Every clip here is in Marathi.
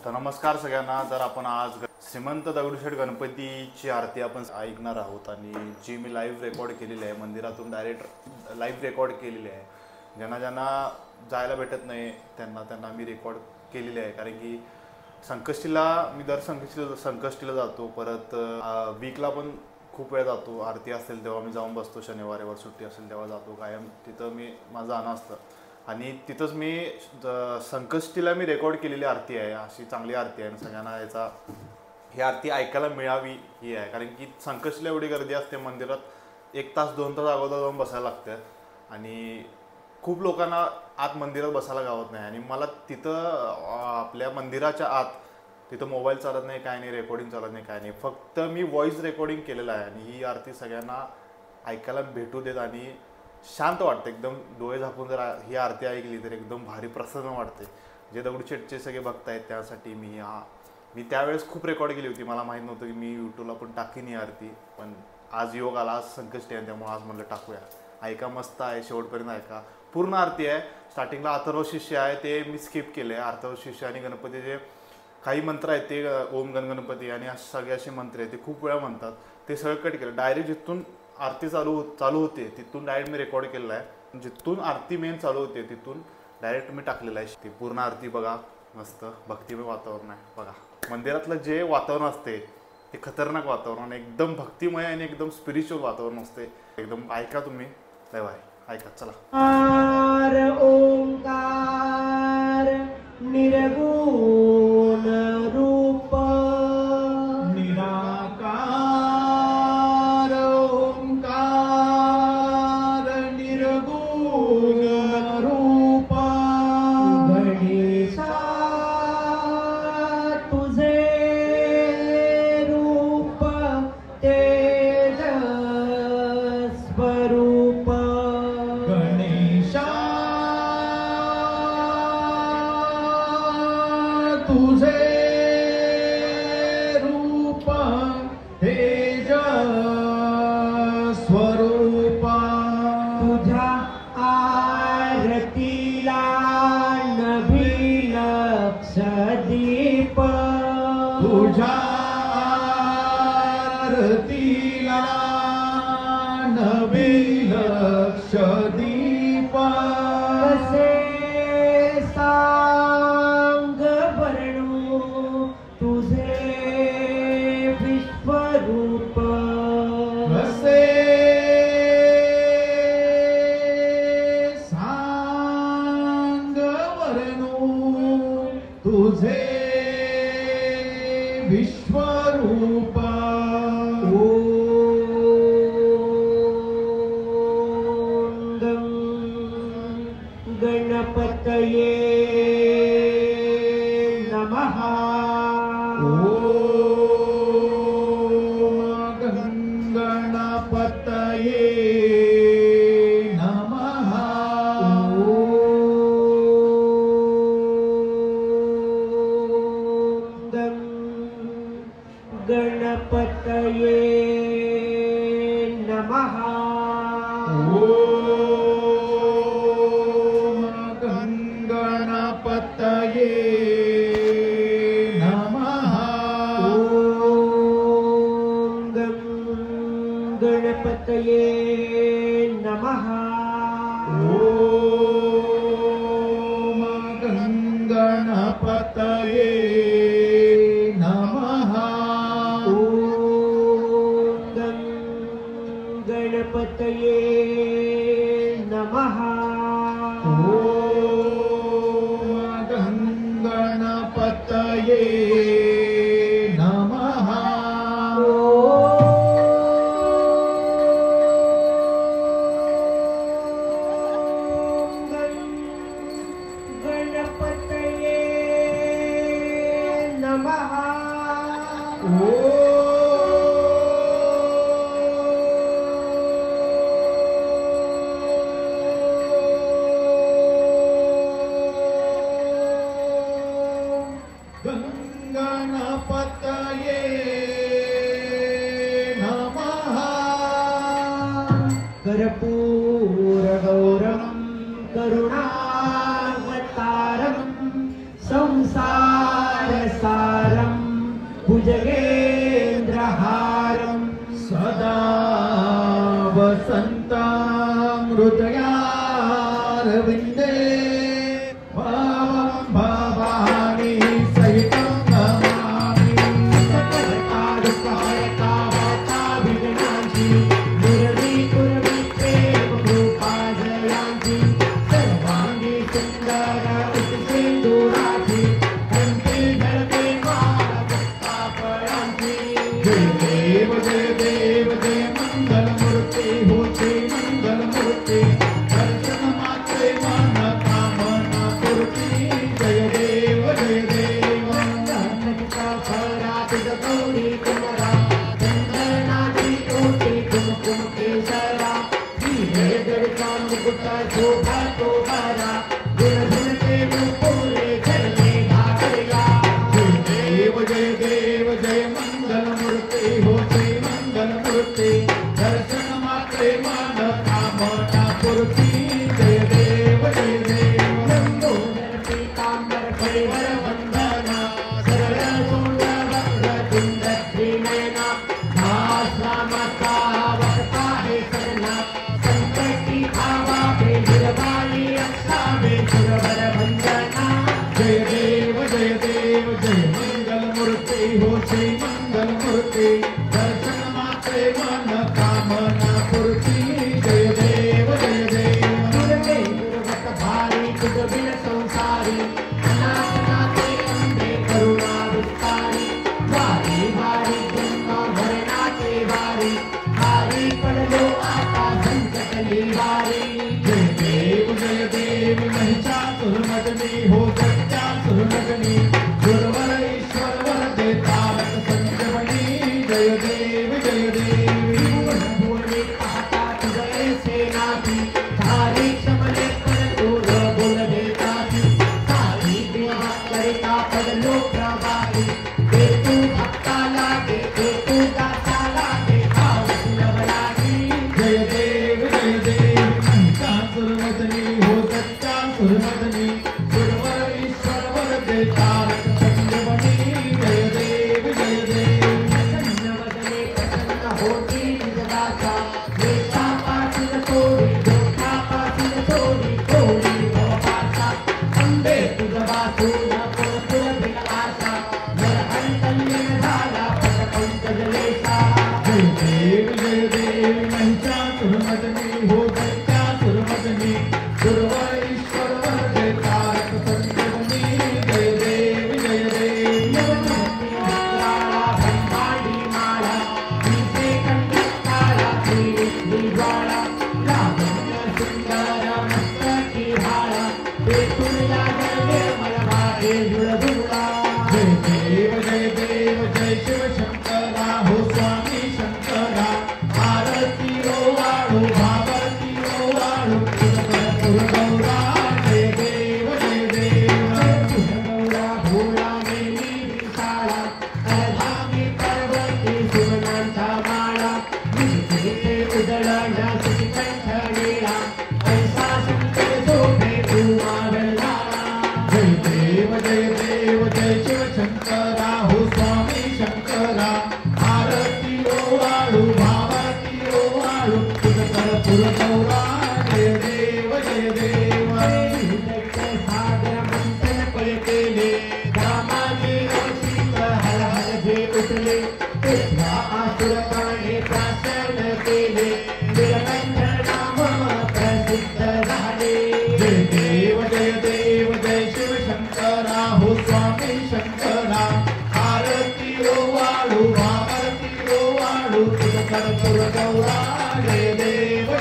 तर नमस्कार सगळ्यांना। तर आपण आज श्रीमंत दगडूशेठ गणपतीची आरती आपण ऐकणार आहोत आणि जी मी लाईव्ह रेकॉर्ड केलेली आहे, मंदिरातून डायरेक्ट लाईव्ह रेकॉर्ड केलेली आहे। ज्यांना ज्यांना जायला भेटत नाही त्यांना मी रेकॉर्ड केलेली आहे, कारण की संकष्टीला मी दर संकष्टीला जातो, परत वीकला पण खूप वेळ जातो। आरती असेल तेव्हा मी जाऊन बसतो, शनिवारवर सुट्टी असेल तेव्हा जातो, कायम तिथं मी माझं जाणं असतं। आणि तिथंच मी संकष्टीला मी रेकॉर्ड केलेली आरती आहे, अशी चांगली आरती आहे आणि सगळ्यांना ही आरती ऐकायला मिळावी ही आहे, कारण की संकष्टीला एवढी गर्दी असते मंदिरात, 1 तास 2 तास अगोदर जाऊन बसायला लागतं आणि खूप लोकांना आत मंदिरात बसायला गावत नाही। आणि मला तिथं आपल्या मंदिराच्या आत तिथं मोबाईल चालत नाही, काय नाही, रेकॉर्डिंग चालत नाही, काय नाही, फक्त मी व्हॉइस रेकॉर्डिंग केलेलं आहे। आणि ही आरती सगळ्यांना ऐकायला भेटू देत आणि शांत वाटते, एकदम डोळे झाकून जर ही आरती ऐकली तर एकदम भारी प्रसन्न वाटते। जे दगडूशेठचे सगळे भक्त आहेत त्यासाठी मी त्यावेळेस खूप रेकॉर्ड केली होती, मला माहीत नव्हतं की मी यूट्यूबला पण टाकीन ही आरती, पण आज योग आला, आज संकष्टी आहे, त्यामुळे आज म्हणलं टाकूया। ऐका, मस्त आहे, शेवटपर्यंत ऐका, पूर्ण आरती आहे। स्टार्टिंगला अथर्व शिष्य आहे ते मी स्किप केले आहे। अथर्व शिष्य आणि गणपतीचे काही मंत्र आहेत ते ओम गण गणपती आणि सगळे असे मंत्र आहेत ते खूप वेळा म्हणतात, ते सगळं कट केलं। डायरेक्ट जिथून आरती चालू होते तिथून डायरेक्ट मी रेकॉर्ड केलेलं आहे, जिथून आरती मेन चालू होते तिथून डायरेक्ट मी टाकलेलं आहे। ती पूर्ण आरती बघा, मस्त भक्तिमय वातावरण आहे बघा। मंदिरातलं जे वातावरण असते ते खतरनाक वातावरण, एकदम भक्तिमय आणि एकदम स्पिरिच्युअल वातावरण असते, एकदम ऐका तुम्ही, लय भारी, ऐका, चला। ओंकार निर्गुण रूप निराकार, ओंकार निर्गुण रूप, गणेशा तुझे रूप तेज स्वरूप, गणेशा तुझे रूप तेज स्वरूप, तुझ्या आरतीला नभी लक्ष दीप, तुझ्या आरतीला नभी लक्ष दीप, कसे सांग वर्णू तुझे विश्वरूप, कसे सांग वर्णू तुझे विश्वरूप, गणपतये नमः। ओम गणपतये नमः। ओम गणपतये नमः। गणपतये नमः। ओम गणपतये नमः। ओम गणपतये नमः। ओम गणपतये नमः। गणपतये नमः। गणपतये नमः। गणपतये नमः। कर्पूरगौरं करुणावतारं संसार भुजगेन्द्रहारं सदा वसन्तं हृदयारविन्दे भावं भवानी सहितं नमामि सकलकार्यकारिकावताविघ्नांसि दुर्विकुर्विप्रेम कृपाजयान्ति सर्वाङ्गी सुन्दर उत्सिन्दूराधि कण्ठे धरते मालपुष्पापयान्ति जय देव जय देव जय मंगलमूर्ति होते मंगलमूर्ति दर्शन मात्रे मन कामना पूर्ति जय देव जय देव ललिता पराजित गौरी कुमरा चंदनादि कोटि कुमकुम केसरा धीरे गणिता मुकुट शोभा तोहरा गुण गुण के पूरे चले घाघरिया जय देव जय मंगलमूर्ति होते मंगलमूर्ति दर्शन मात्रे मन कामना पूर्ति जय देव लंबोदर पीतांबर परिवर वंदना सरल सुंदर वक्रतुंड त्रिनयना भास्वामसावक्ता हे सरना संकटी भावा पे गिरवाली अक्षा में सुरवर वंदना जय देव जय मंगलमूर्ति होते मंगलमूर्ति दर्शन मात्रे मन कामना पूर्ति जय देव दुर्गे दुर्गत भारी तुझ बिन संसारी अनाथ नाथे अंधे करुणा विस्तारी भारी भारी जन्म भरनाथे भारी भारी पड़लो आता संकट निवारी जय देव महिषासुरमर्दिनी हो सत्यासुरमर्दिनी गुरुवर ईश्वर वर देता संजीवनी जय देव भूमि पाता तुझे सेनापी सारी समले पर दूर बोल देता थी सारी देवा करता पड़लो प्रभावी दे तू भक्ता लागे दे तू गाता लागे भाव सुलभ लागी जय देव महिषासुरमर्दिनी हो सत्यासुरमर्दिनी गुरुवर ईश्वर वर देता संजीवनी जय देव प्रसन्न होती निजदाता देशा पासिन तोडी दोषा पासिन तोडी तोडी भवपासा अंबे तुझवासून पुरपुर बिन आशा नर अंतल्यन झाला पट पंकजलेशा जय देव महिषासुरमर्दिनी हो सत्यासुरमर्दिनी गुरुवर ईश्वर वर देता संजीवनी जय देव ब्रह्मांडी माला नीचे कंठकाला ज्वाला लावण्य सुंदर मस्तकी भाला पेटून लागल निर्मल भागे जुळजुळा जय देव जय शिव शंकरा हो स्वामी शंकरा आरती ओ वाळू भावती ओ वाळू गौरा जय देव गौरा भोळा मेली विशाळा अर्धांगी पर्वती सुमनांचा माळा विजेते उदळणा श्रीकंठनीळा ऐसा शंकर शोभे उमा वेल्हाळा जय देव जय शिव शंकरा हो स्वामी शंकरा आरती ओ वाळू भावती ओ वाळू तुझकर गौरा जय देव सागर मंथन पै केले रामाने शीत हर हर जे उठले तेव्हा आसुर प्राणे प्राशन केले निरंजन नाम प्रसिद्ध झाले जय देव जय शिव शंकरा हो स्वामी शंकरा आरती ओ वाळू भावती ओ वाळू तुझकर गौरा जय देव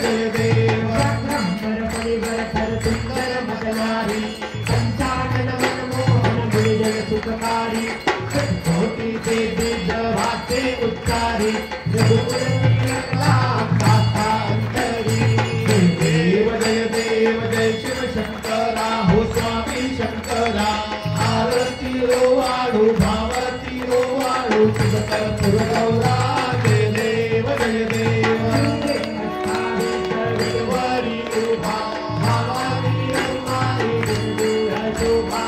ब्रह्मर परिवर कर सुंदर मदनारी संचालन मनमोहन गुरुजन सुखकारी कोटि से दिव्य भाषे उच्चारी रघुकुल तिलकला गाथा अंतरी जय देव जय शिव शंकरा हो स्वामी शंकरा आरती ओ वाळू भावती ओ वाळू तुझकर गौरा जय देव शोभा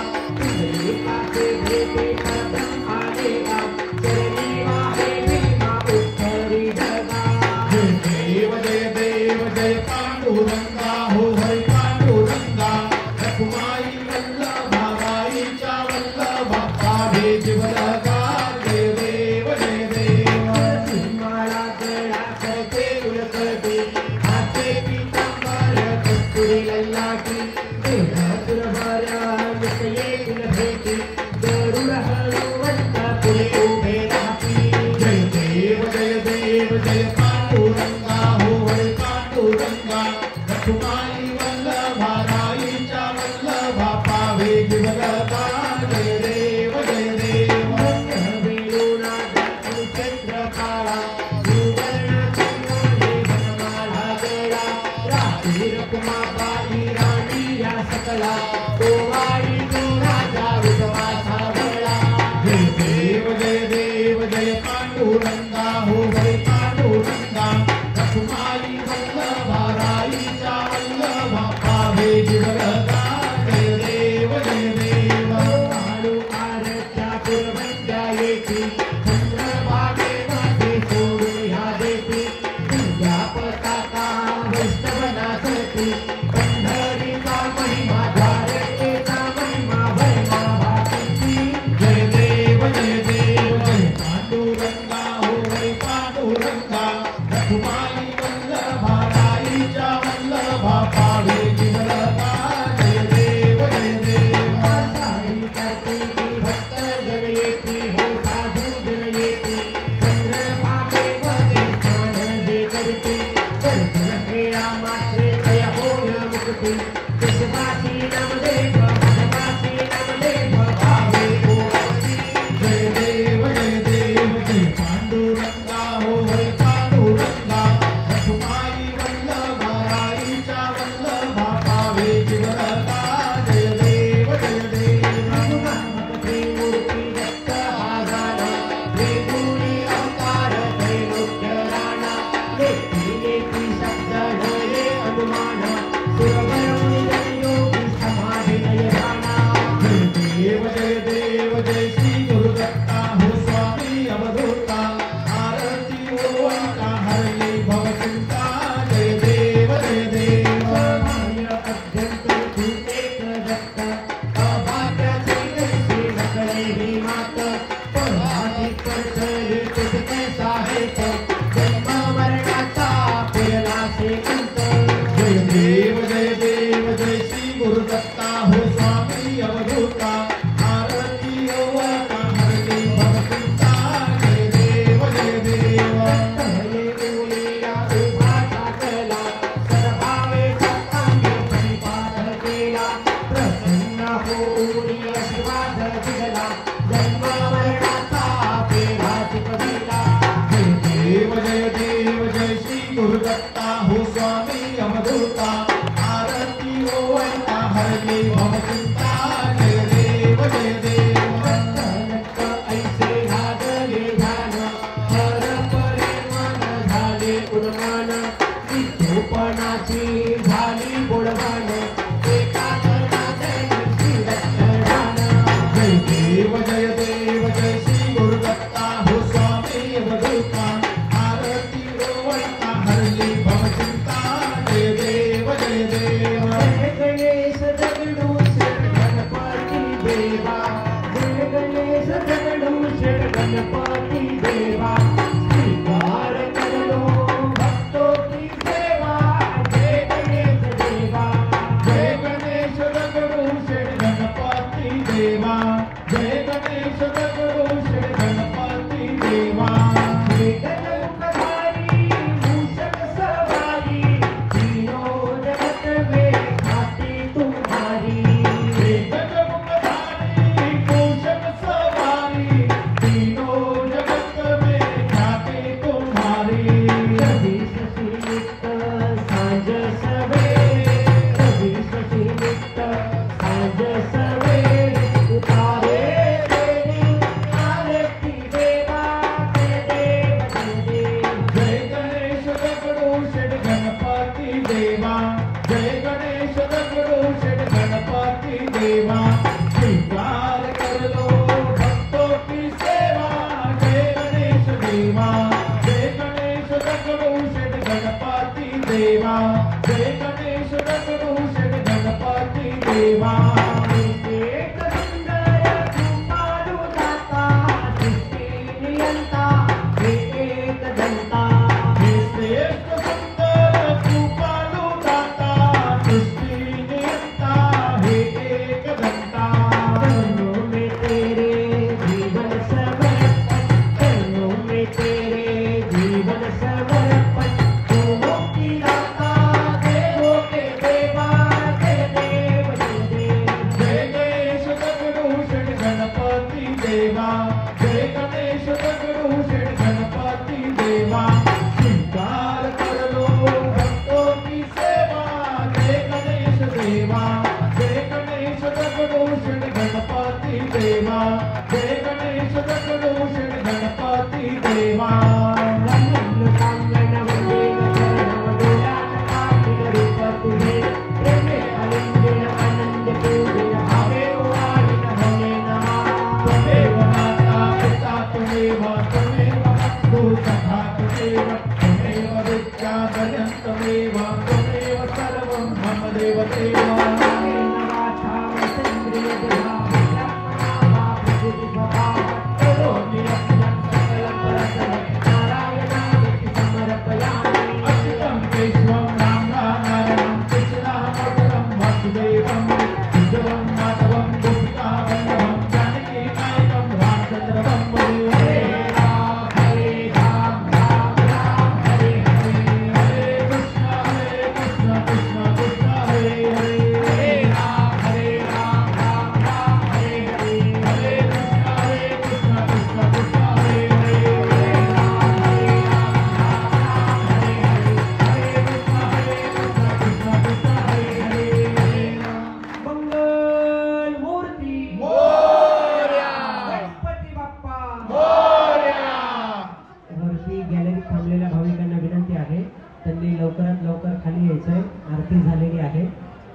बाप्पा भेजवलगा जय देव जय देव सिंहाळा गळा करते उलकते हाते पीतांबर कस्तुरी ललाटी देहा सुरभार्या विषये कुलभेटी गरुड हळवंत पुढे उभे राहती जय देव जय पांडुरंगा हो हरे पांडुरंगा रखुमाई वल्लभा राईच्या वल्लभा पावे जिवलगा जय देव वेणुनाद चंद्रकाळा सुवर्ण चंद्राने बनमाला गळा रात्री रखुमा बाई राणी या सकला ओवाळी तो राजा विधवा सावळा जय देव जय पांडुरंगा हो हरे पांडुरंगा रखुमाई वल्लभा राईच्या वल्लभा पावे जिवलगा जय देव काळू आरच्या पुरवंद्या येती चंद्रभागेमध्ये सोडून ह्या देती तुझ्या पताका वैष्णवनासाठी पंढरीचा महिमा द्वारकेचा महिमा भरमा भातीची जय देव जय पांडुरंगा हो हरे पांडुरंगा रखुमाई वल्लभा राईच्या वल्लभा पावे जिवलगा जय देव साई कार्तिकी भक्त जन येती हो साधू जन येती चंद्रभागेमध्ये स्नान जे करते दर्शन क्रिया मात्रे कया होय मुक्ती कृष्णाची नामदेव भगवाची नामदेव भावे ओळखती जय देव जय पांडुरंगा हो हरे पांडुरंगा रखुमाई वल्लभा राईच्या वल्लभा पावे जिवलगा जय देव मूर्ती दत्त आगारा वेगुणी अवतार त्रैलोक्य राणा नेती शब्द ढळे अनुमान सुरवरमुनी योगी समाधी नय राणा जय देव जय श्री गुरुदत्ता हो स्वामी अवधूता आरती ओंका हरली भवचिंता जय देव अत्यंत तुते दत्त अभाग्याचे श्री नकळे ही मात पराधी पडतली तुझे साहेत जन्म मरणाचा पेला से अंत जय देव जय श्री गुरुदत्ता हो स्वामी अवधूता आरती ओंका हरली भवचिंता जय देव तळे बोलिया उभा टाकला सर्वावे सत्तांगी परिपाठ केला प्रसन्न होऊन आशीर्वाद दिला जन्म मरणाचा पेला चिपविला जय देव जय श्री गुरुदत्ता हो स्वामी अवधूता आरती ओंका हरली भवचिंता जय देव ऐसे लागले ध्यान हर परे मन झाले उन्मान विठोपणाची झाली गोडवान एका करणात श्री दत्तरान जय देव जय श्री गुरुदत्ता हो स्वामी अवधूता आरती ओंका हरली भवचिंता जय देव जय गणेश दगडू शरण गणपती देवा जय गणेश दगडू शरण गणपती देवा स्वीकार करलो भक्तों की सेवा जय गणेश देवा जय गणेश दगडू शरण गणपती देवा जय गणेश दगडू शरण गणपती देवा जय गणमुखधारी भूषण सवारी तीनों जगत में खाती तुम्हारी जय गणमुखधारी भूषण सवारी तीनों दगडूशेठ गणपती देवा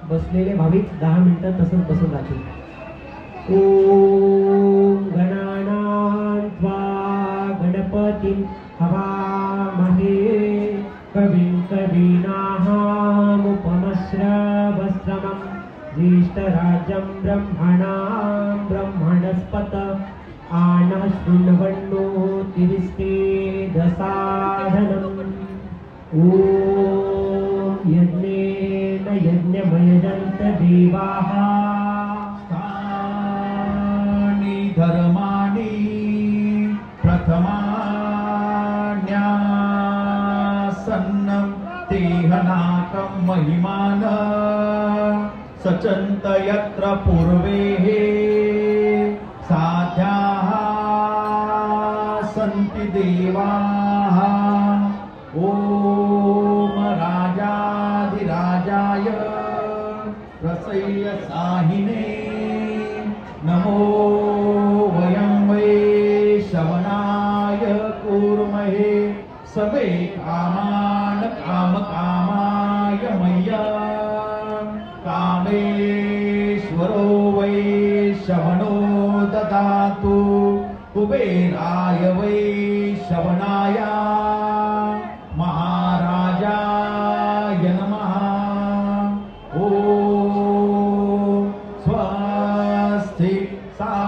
बसलेले भाविक 10 मिनिटं तसंच बसून राहतील. ओम गणानां गणपतीं हवामहे कविं कवीनामुपमश्रवस्त्रमं ज्येष्ठराजं ब्रह्मणां ब्रह्मणस्पत आनः शृण्वन्नोतिरिष्टे दसाधनम्. ओम यज्ञेन यज्ञमयजन्त देवाः स्थानि धर्माणि प्रथमान्यासन्नं तेहनाकं महिमान सचन्त यत्र पूर्वेः साध्याः सन्ति देवाः. ओम राजाधिराजाय रसय्य साहिने नमो वयं वै शवनाय कूर्महे सवे कामान कामकामाय मय्या कामेश्वरो वै शवनो ददातु कुबेराय वै शवनाय महाराजाय नमः. ओम स्वस्ति साम्राज्यं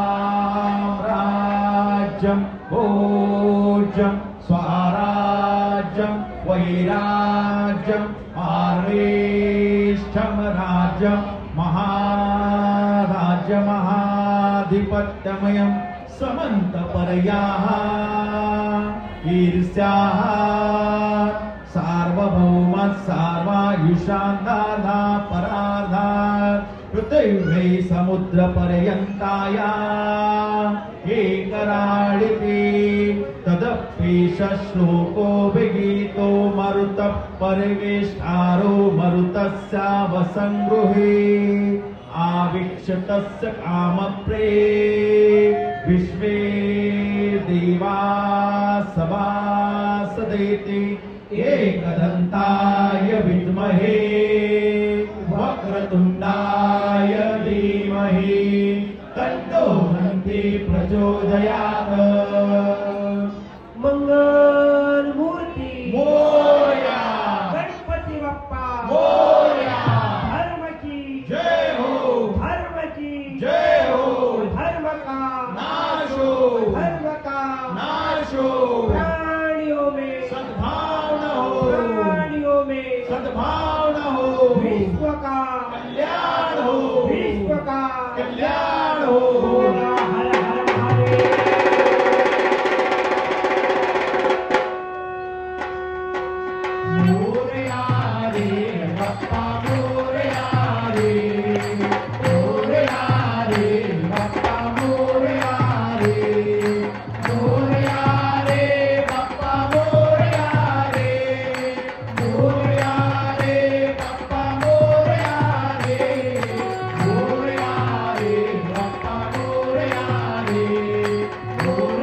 भोज्यं स्वराज्यं वैराज्यं आरेष्ठं राज्यं महाराज्यमहाधिपत्यमयं समन्तपर्याः ईर्ष्याः सार्वभौमः सार्वायुषान्दाधा परार्धा पृथिव्यै समुद्रपर्यन्ताया एकराळिते तदप्येष श्लोको विगीतो मरुतः परिवेष्टारो मरुतस्यावसङ्गृहे आवीक्ष्य तस्य कामप्रे विश्वे देवा सभासदेति एकदन्ताय विद्महे वक्रतुण्डाय धीमहि तन्नो हन्ति प्रचोदयात्. मंगल मूर्ती मोरया गणपती बाप्पा मोरया धर्म की जय हो धर्म की जय हो धर्म का नाश हो धर्म का नाश हो प्राणियों में सद्भावना हो प्राणियों में सद्भावना हो विश्व का कल्याण हो विश्व का कल्याण हो. बोला हर हर महादेव. मोरया रे बाप्पा मोरया रे मोरया रे बाप्पा मोरया रे मोरया रे बाप्पा मोरया रे मोरया रे बाप्पा मोरया रे मोरया रे बाप्पा मोरया रे मोरया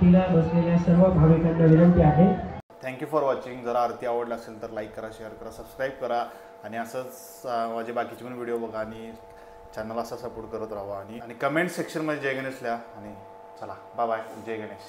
आरतीला बसलेल्या सर्व भाविकांना विनंती आहे. Thank you for watching. जरा आरती आवडला असेल तर लाईक करा, शेअर करा, सबस्क्राईब करा आणि असंच माझे बाकीचे पण व्हिडिओ बघा आणि चॅनल असा सपोर्ट करत राहा आणि कमेंट सेक्शनमध्ये जय गणेश लिहा आणि चला बाय बाय. जय गणेश.